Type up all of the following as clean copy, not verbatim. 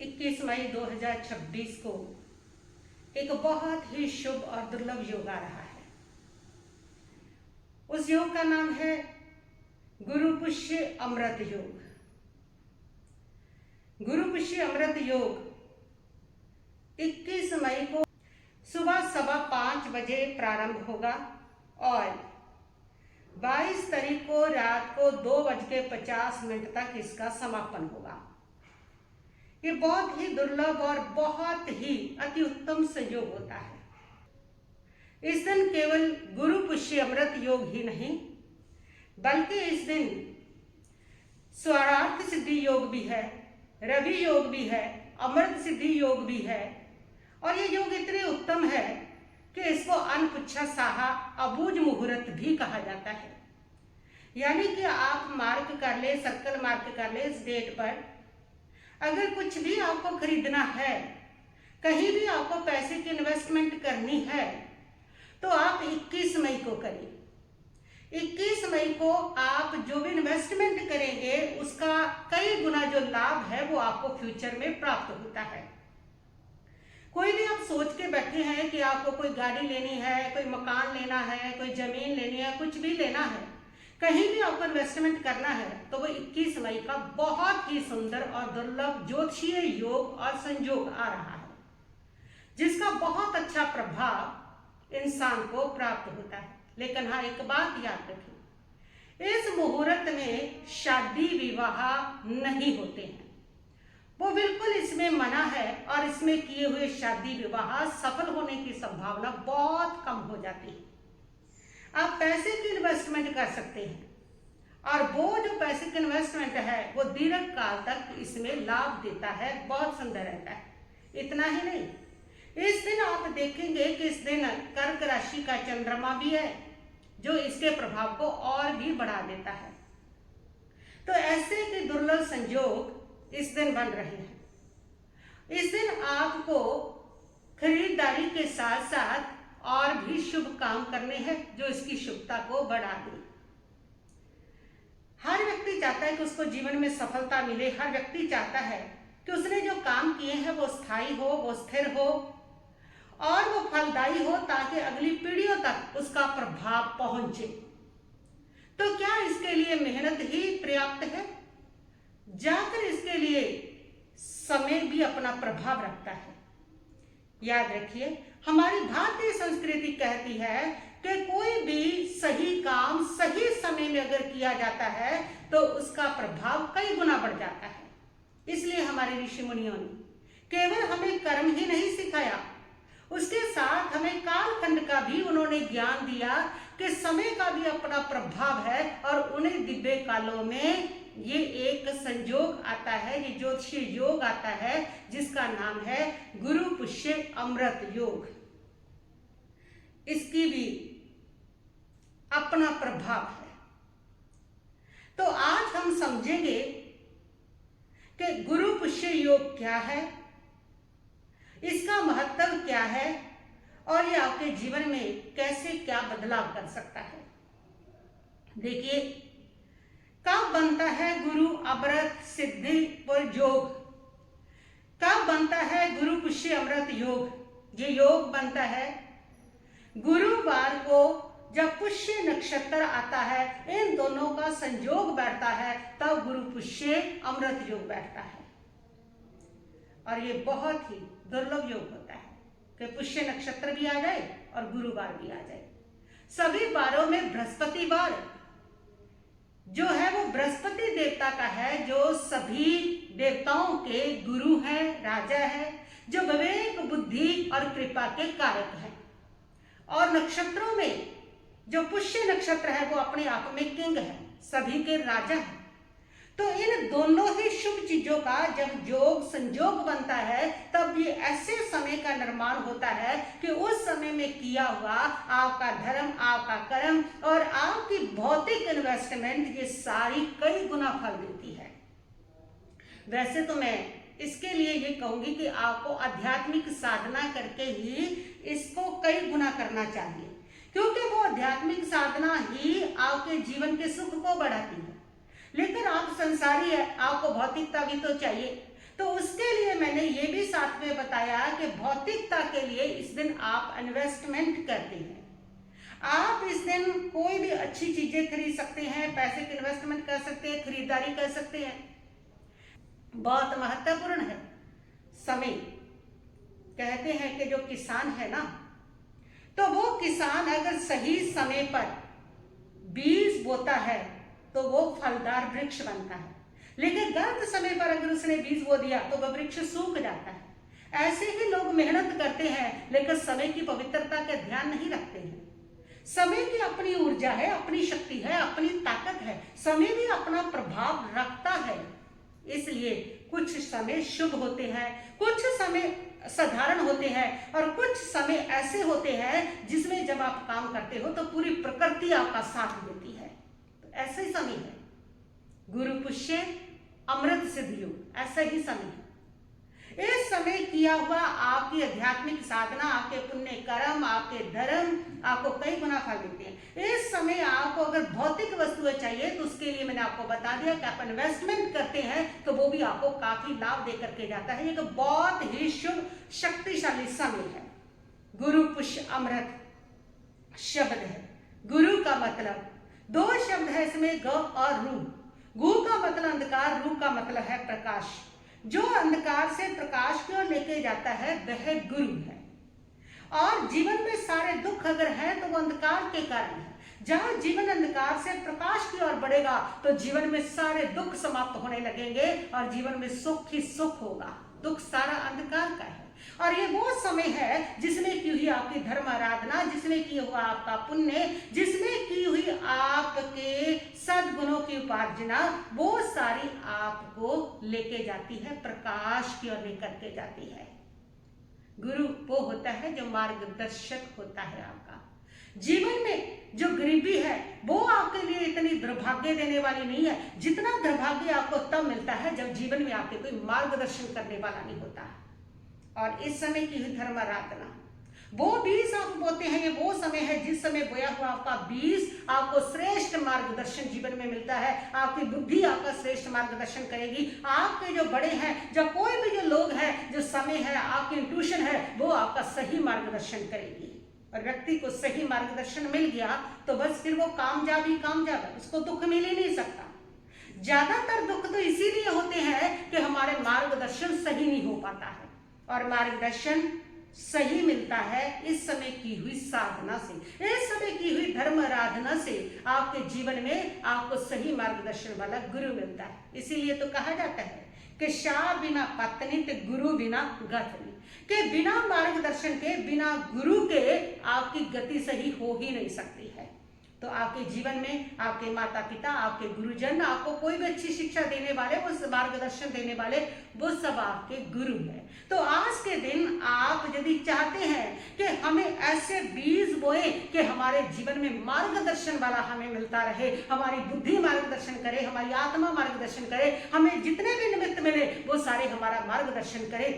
21 मई 2026 को एक बहुत ही शुभ और दुर्लभ योग आ रहा है। उस योग का नाम है गुरु पुष्य अमृत योग। गुरु पुष्य अमृत योग 21 मई को सुबह 5:15 बजे प्रारंभ होगा और 22 तारीख को रात को 2:50 तक इसका समापन होगा। ये बहुत ही दुर्लभ और बहुत ही अति उत्तम संयोग होता है। इस दिन केवल गुरु पुष्य अमृत योग ही नहीं बल्कि इस दिन स्वारार्थ सिद्धि योग भी है, रवि योग भी है, अमृत सिद्धि योग भी है। और ये योग इतने उत्तम है कि इसको अनपुच्छा साहा अबूझ मुहूर्त भी कहा जाता है। यानी कि आप मार्क कर ले, सर्कल मार्क कर ले इस डेट पर। अगर कुछ भी आपको खरीदना है, कहीं भी आपको पैसे की इन्वेस्टमेंट करनी है तो आप 21 मई को करें। 21 मई को आप जो भी इन्वेस्टमेंट करेंगे उसका कई गुना जो लाभ है वो आपको फ्यूचर में प्राप्त होता है। कोई भी आप सोच के बैठे हैं कि आपको कोई गाड़ी लेनी है, कोई मकान लेना है, कोई जमीन लेनी है, कुछ भी लेना है, कहीं भी आपको इन्वेस्टमेंट करना है तो वो 21 मई का बहुत ही सुंदर और दुर्लभ ज्योतिषीय योग और संयोग आ रहा है, जिसका बहुत अच्छा प्रभाव इंसान को प्राप्त होता है। लेकिन हाँ, एक बात याद रखें, इस मुहूर्त में शादी विवाह नहीं होते हैं, वो बिल्कुल इसमें मना है और इसमें किए हुए शादी विवाह सफल होने की संभावना बहुत कम हो जाती है। आप पैसे की इन्वेस्टमेंट कर सकते हैं और वो जो पैसे की इन्वेस्टमेंट है वो दीर्घ काल तक इसमें लाभ देता है, बहुत सुंदर रहता है। इतना ही नहीं, इस दिन आप देखेंगे कि इस दिन कर्क राशि का चंद्रमा भी है जो इसके प्रभाव को और भी बढ़ा देता है। तो ऐसे के दुर्लभ संयोग इस दिन बन रहे हैं। इस दिन आपको खरीदारी के साथ साथ और भी शुभ काम करने हैं जो इसकी शुभता को बढ़ा दे। हर व्यक्ति चाहता है कि उसको जीवन में सफलता मिले। हर व्यक्ति चाहता है कि उसने जो काम किए हैं वो स्थायी हो, वो स्थिर हो और वो फलदायी हो, ताकि अगली पीढ़ियों तक उसका प्रभाव पहुंचे। तो क्या इसके लिए मेहनत ही पर्याप्त है? जाकर इसके लिए समय भी अपना प्रभाव रखता है। याद रखिए, हमारी भारतीय संस्कृति कहती है कि कोई भी सही काम सही समय में अगर किया जाता है तो उसका प्रभाव कई गुना बढ़ जाता है। इसलिए हमारे ऋषि मुनियों ने केवल हमें कर्म ही नहीं सिखाया, उसके साथ हमें कालखंड का भी उन्होंने ज्ञान दिया कि समय का भी अपना प्रभाव है। और उन्हें दिव्य कालों में ये एक संयोग आता है, ये ज्योतिषीय योग आता है जिसका नाम है गुरु पुष्य अमृत योग। इसकी भी अपना प्रभाव है। तो आज हम समझेंगे कि गुरु पुष्य योग क्या है, इसका महत्व क्या है और ये आपके जीवन में कैसे क्या बदलाव कर सकता है। देखिए, कब बनता है गुरु अमृत सिद्धि और योग? कब बनता है गुरु पुष्य अमृत योग? ये योग बनता है गुरुवार को, जब पुष्य नक्षत्र आता है, इन दोनों का संयोग बैठता है, तब गुरु पुष्य अमृत योग बैठता है। और ये बहुत ही दुर्लभ योग होता है कि पुष्य नक्षत्र भी आ जाए और गुरुवार भी आ जाए। सभी वारों में बृहस्पतिवार जो है वो बृहस्पति देवता का है, जो सभी देवताओं के गुरु हैं, राजा है, जो विवेक, बुद्धि और कृपा के कारक हैं। और नक्षत्रों में जो पुष्य नक्षत्र है वो अपने आप में किंग है, सभी के राजा है। तो इन दोनों ही शुभ चीजों का जब योग संयोग बनता है तब ये ऐसे समय का निर्माण होता है कि उस समय में किया हुआ आपका धर्म, आपका कर्म और आपकी भौतिक इन्वेस्टमेंट ये सारी कई गुना फल देती है। वैसे तो मैं इसके लिए ये कहूंगी कि आपको आध्यात्मिक साधना करके ही इसको कई गुना करना चाहिए, क्योंकि वो आध्यात्मिक साधना ही आपके जीवन के सुख को बढ़ाती है। लेकिन आप संसारी है, आपको भौतिकता भी तो चाहिए। तो उसके लिए मैंने ये भी साथ में बताया कि भौतिकता के लिए इस दिन आप इन्वेस्टमेंट करते हैं। आप इस दिन कोई भी अच्छी चीजें खरीद सकते हैं, पैसे की इन्वेस्टमेंट कर सकते हैं, खरीदारी कर सकते हैं। बहुत महत्वपूर्ण है समय। कहते हैं कि जो किसान है ना, तो वो किसान अगर सही समय पर बीज बोता है तो वो फलदार वृक्ष बनता है, लेकिन गलत समय पर अगर उसने बीज बो दिया तो वह वृक्ष सूख जाता है। ऐसे ही लोग मेहनत करते हैं लेकिन समय की पवित्रता का ध्यान नहीं रखते हैं। समय की अपनी ऊर्जा है, अपनी शक्ति है, अपनी ताकत है। समय भी अपना प्रभाव रखता है। इसलिए कुछ समय शुभ होते हैं, कुछ समय साधारण होते हैं और कुछ समय ऐसे होते हैं जिसमें जब आप काम करते हो तो पूरी प्रकृति आपका साथ देती है। तो ऐसे ही समय है। गुरु पुष्य अमृत सिद्धि योग, ऐसा ही समय है। इस समय किया हुआ आपकी आध्यात्मिक साधना, आपके पुण्य कर्म, आपके धर्म आपको कई गुना फल देते हैं। इस समय आपको अगर भौतिक वस्तुएं चाहिए तो उसके लिए मैंने आपको बता दिया कि आप इन्वेस्टमेंट करते हैं तो वो भी आपको काफी लाभ दे करके जाता है। ये तो बहुत ही शुभ शक्तिशाली समय है। गुरु पुष्य अमृत शब्द है। गुरु का मतलब दो शब्द है इसमें, ग और रू। गु का मतलब अंधकार, रू का मतलब है प्रकाश। जो अंधकार से प्रकाश की ओर लेके जाता है वह गुरु है। और जीवन में सारे दुख अगर है तो वो अंधकार के कारण है। जहां जीवन अंधकार से प्रकाश की ओर बढ़ेगा तो जीवन में सारे दुख समाप्त होने लगेंगे और जीवन में सुख ही सुख होगा। दुख सारा अंधकार का है। और ये वो समय है जिसमें की हुई आपकी धर्म आराधना, जिसमें की हुआ आपका पुण्य, जिसमें की हुई आपके सद्गुणों की उपार्जना, वो सारी आपको लेके जाती है, प्रकाश की ओर लेकर के जाती है। गुरु वो होता है जो मार्गदर्शक होता है आपका। जीवन में जो गरीबी है वो आपके लिए इतनी दुर्भाग्य देने वाली नहीं है जितना दुर्भाग्य आपको तब मिलता है जब जीवन में आपके कोई मार्गदर्शन करने वाला नहीं होता है। और इस समय की धर्म आराधना, वो बीज आप बोते हैं, ये वो समय है जिस समय बोया हुआ आपका बीज आपको श्रेष्ठ मार्गदर्शन जीवन में मिलता है। आपकी बुद्धि आपका श्रेष्ठ मार्गदर्शन करेगी। आपके जो बड़े हैं, जो कोई भी जो लोग हैं, जो समय है, आपकी इंट्यूशन है, वो आपका सही मार्गदर्शन करेगी। और व्यक्ति को सही मार्गदर्शन मिल गया तो बस फिर वो कामयाब ही कामयाब है, उसको दुख मिल ही नहीं सकता। ज्यादातर दुख तो इसीलिए होते हैं कि हमारे मार्गदर्शन सही नहीं हो पाता है। और मार्गदर्शन सही मिलता है इस समय की हुई साधना से, इस समय की हुई धर्म आराधना से। आपके जीवन में आपको सही मार्गदर्शन वाला गुरु मिलता है। इसीलिए तो कहा जाता है कि शाह बिना पत्नित गुरु बिना गति, के बिना मार्गदर्शन के, बिना गुरु के आपकी गति सही हो ही नहीं सकती है। तो आपके जीवन में आपके माता पिता, आपके गुरुजन, आपको कोई भी अच्छी शिक्षा देने वाले, वो मार्गदर्शन देने वाले, वो सब आपके गुरु हैं। तो आज के दिन आप यदि चाहते हैं कि हमें ऐसे बीज बोए कि हमारे जीवन में मार्गदर्शन वाला हमें मिलता रहे, हमारी बुद्धि मार्गदर्शन करे, हमारी आत्मा मार्गदर्शन करे, हमें जितने भी निमित्त मिले वो सारे हमारा मार्गदर्शन करे,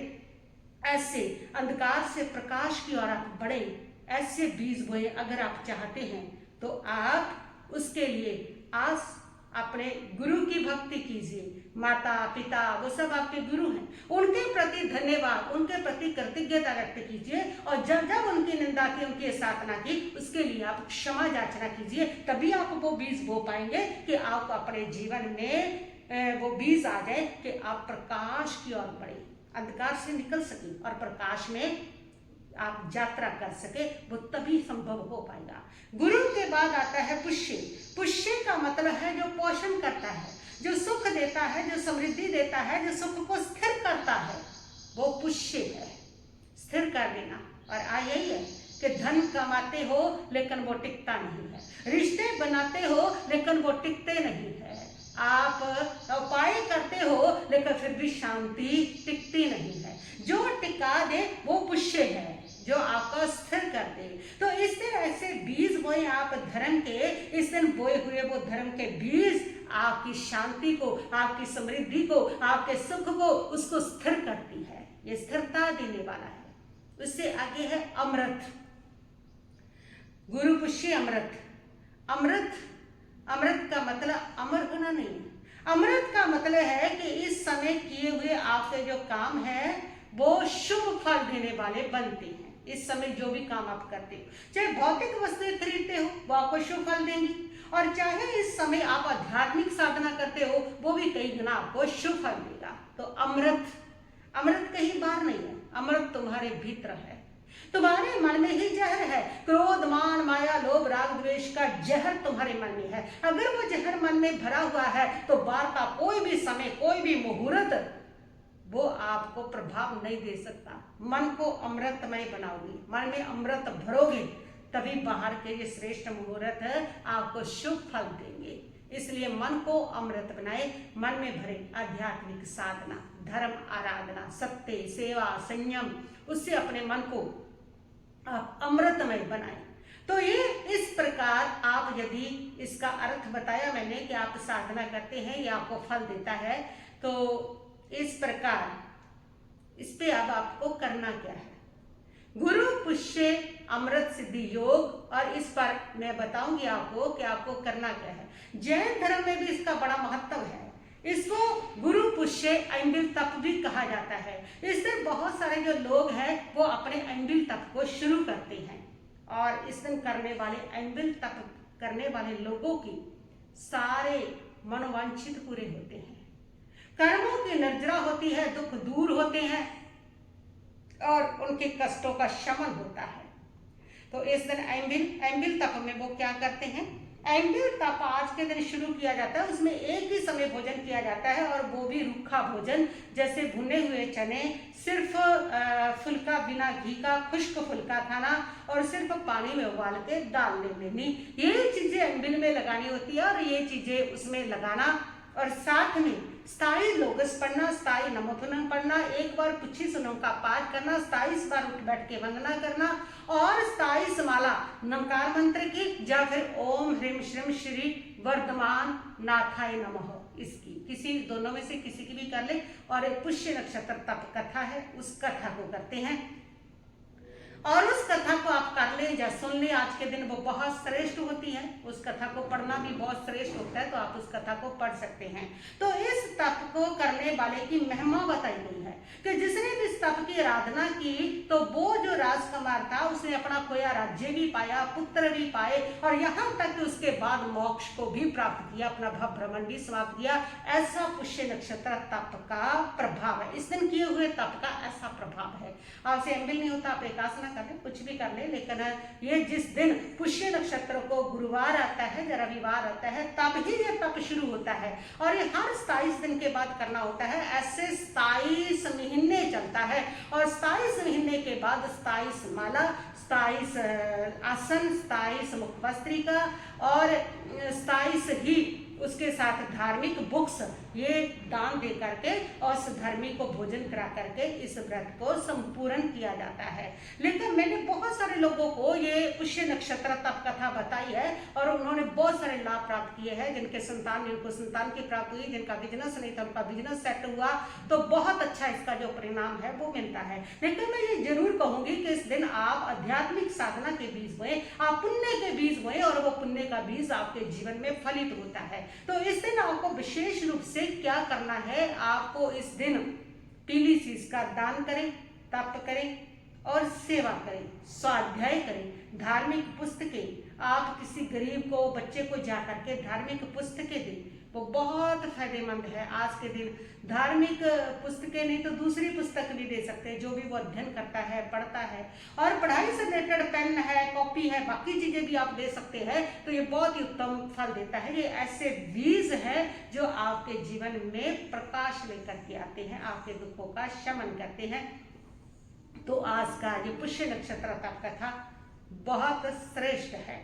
ऐसे अंधकार से प्रकाश की ओर आप बढ़े, ऐसे बीज बोए अगर आप चाहते हैं तो आप उसके लिए आज अपने गुरु की भक्ति कीजिए। माता पिता वो सब आपके गुरु हैं, उनके प्रति धन्यवाद, उनके प्रति कृतज्ञता व्यक्त कीजिए। और जब जब उनकी निंदा की, उनकी साधना की, उसके लिए आप क्षमा याचना कीजिए। तभी आप वो बीज बो पाएंगे कि आप अपने जीवन में वो बीज आ जाए कि आप प्रकाश की ओर बढ़े, अंधकार से निकल सके और प्रकाश में आप यात्रा कर सके। वो तभी संभव हो पाएगा। गुरु के बाद आता है पुष्य। पुष्य का मतलब है जो पोषण करता है, जो सुख देता है, जो समृद्धि देता है, जो सुख को स्थिर करता है, वो पुष्य है। स्थिर कर देना। और यही है कि धन कमाते हो लेकिन वो टिकता नहीं है, रिश्ते बनाते हो लेकिन वो टिकते नहीं है, आप उपाय करते हो लेकिन फिर भी शांति टिकती नहीं है। जो टिका दे वो पुष्य है, जो आपको स्थिर कर दे। तो इस दिन ऐसे बीज बोए आप धर्म के, इस दिन बोए हुए वो धर्म के बीज आपकी शांति को, आपकी समृद्धि को, आपके सुख को, उसको स्थिर करती है। ये स्थिरता देने वाला है। उससे आगे है अमृत। गुरु पुष्य अमृत। अमृत, अमृत का मतलब अमर होना नहीं है। अमृत का मतलब है कि इस समय किए हुए आपके जो काम है वो शुभ फल देने वाले बनते हैं। इस समय जो भी काम आप करते हो, चाहे भौतिक वस्तुएं खरीदते हो वो आपको शुभ फल देंगी, और चाहे इस समय आप आध्यात्मिक साधना करते हो वो भी कई गुना आपको शुभ फल देगा। तो अमृत कहीं बाहर नहीं है, अमृत तुम्हारे भीतर है, तुम्हारे मन में ही जहर है। क्रोध, मान, माया, लोभ, राग, द्वेष का जहर तुम्हारे मन में है। अगर वो जहर मन में भरा हुआ है तो बाहर का कोई भी समय, कोई भी मुहूर्त वो आपको प्रभाव नहीं दे सकता। मन को अमृतमय बनाओगे, मन में अमृत भरोगे, तभी बाहर के ये श्रेष्ठ मुहूर्त आपको शुभ फल देंगे। इसलिए मन को अमृत बनाए, मन में भरे आध्यात्मिक साधना, धर्म आराधना, सत्य, सेवा, संयम, उससे अपने मन को आप अमृतमय बनाए। तो ये इस प्रकार आप यदि इसका अर्थ बताया मैंने कि आप साधना करते हैं ये आपको फल देता है, तो इस प्रकार इस पे अब आपको करना क्या है। गुरु पुष्य अमृत सिद्धि योग, और इस पर मैं बताऊंगी आपको कि आपको करना क्या है। जैन धर्म में भी इसका बड़ा महत्व है। इसको गुरु पुष्य अंबिल तप भी कहा जाता है। इस दिन बहुत सारे जो लोग हैं वो अपने अंबिल तप को शुरू करते हैं, और इस दिन करने वाले अंबिल तप करने वाले लोगों की सारे मनोवांछित पूरे होते हैं, कर्मों की निर्जरा होती है, दुख दूर होते हैं और उनके कष्टों का शमन होता है। तो इस दिन अंबिल तप में वो क्या करते हैं, अंबिल तप आज के दिन शुरू किया जाता है। उसमें एक ही समय भोजन किया जाता है, और वो भी रूखा भोजन, जैसे भुने हुए चने, सिर्फ फुल्का, बिना घी का खुश्क फुल्का खाना, और सिर्फ पानी में उबाल के डाल लेनी, ये चीजें अंबिल में लगानी होती है। और ये चीजें उसमें लगाना, और साथ में स्थायी लोगस पढ़ना, स्थायी नमोथुनम पढ़ना, एक बार पुच्छी सुनों का पाठ करना, 27 बार उठ बैठ के वंदना करना, और 27 माला नमकार मंत्र की, या फिर ओम ह्रीम श्रीम श्री वर्धमान नाथाय नमः, इसकी किसी दोनों में से किसी की भी कर ले। और एक पुष्य नक्षत्र तप कथा है, उस कथा को करते हैं, और उस कथा को आप कर ले या सुन ले आज के दिन, वो बहुत श्रेष्ठ होती है। उस कथा को पढ़ना भी बहुत श्रेष्ठ होता है, तो आप उस कथा को पढ़ सकते हैं। तो इस तप को करने वाले की महिमा बताई गई है कि जिसने भी इस तप की आराधना की तो वो जो राजकुमार था उसने अपना खोया राज्य भी पाया, पुत्र भी पाए, और यहाँ तक कि उसके बाद मोक्ष को भी प्राप्त किया, अपना भव भ्रमण भी समाप्त किया। ऐसा पुष्य नक्षत्र तप का प्रभाव है, इस दिन किए हुए तप का ऐसा प्रभाव है। आपसे अंबिल नहीं होता, आप एकासना कर ले, कुछ भी कर ले, लेकिन ये जिस दिन पुष्य नक्षत्र को गुरुवार आता है या रविवार आता है तब ही ये तप शुरू होता है, और ये हर 27 दिन के बाद करना होता है। ऐसे 27 महीने चलता है, और 27 महीने के बाद 27 माला, 27 आसन, 27 मुखवस्त्रिका, और 27 ही उसके साथ धार्मिक बुक्स ये दान दे करके और धर्मी को भोजन करा करके इस व्रत को संपूर्ण किया जाता है। लेकिन मैंने बहुत सारे लोगों को ये पुष्य नक्षत्र तप कथा बताई है, और उन्होंने बहुत सारे लाभ प्राप्त किए हैं। जिनको संतान की प्राप्ति हुई, जिनका बिजनेस नहीं था उनका बिजनेस सेट हुआ, तो बहुत अच्छा इसका जो परिणाम है वो मिलता है। लेकिन मैं ये जरूर कहूंगी कि इस दिन आप आध्यात्मिक साधना के बीज बोए, आप पुण्य के बीज बोए, और वो पुण्य का बीज आपके जीवन में फलित होता है। तो इस दिन आपको विशेष रूप से क्या करना है, आपको इस दिन पीली चीज का दान करें, तप करें और सेवा करें, स्वाध्याय करें, धार्मिक पुस्तकें, आप किसी गरीब को, बच्चे को जा करके धार्मिक पुस्तकें दें, वो बहुत फायदेमंद है। आज के दिन धार्मिक पुस्तकें नहीं तो दूसरी पुस्तक भी दे सकते हैं, जो भी वो अध्ययन करता है, पढ़ता है, और पढ़ाई से रिलेटेड पेन है, कॉपी है, बाकी चीजें भी आप दे सकते हैं, तो ये बहुत ही उत्तम फल देता है। ये ऐसे बीज है जो आपके जीवन में प्रकाश लेकर के आते हैं, आपके दुखों का शमन करते हैं। तो आज का ये पुष्य नक्षत्र तप कथा बहुत श्रेष्ठ है।